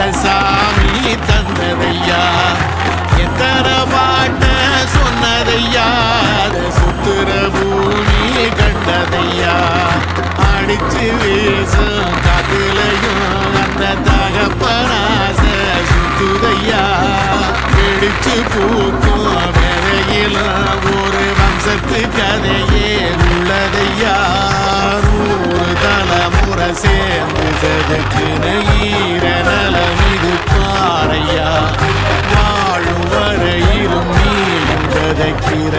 அந்த சாமி தந்ததையா எத்தனை பாட்ட சொன்னதையா அதை சுத்துற பூமி கண்டதையா அடிச்சு வீசும் காத்துலையும் அந்த தகப்பனாச சுத்துதையா பிடிச்சு பூக்கும் வேலையிலும் ஒரு வம்சத்து கதையே உள்ளதையா 100 தலைமுறை சேர்ந்து செதுக்குன ஈர நலம் இது பாறையா வாழும் வரையிலும் நீ கதைக்கிற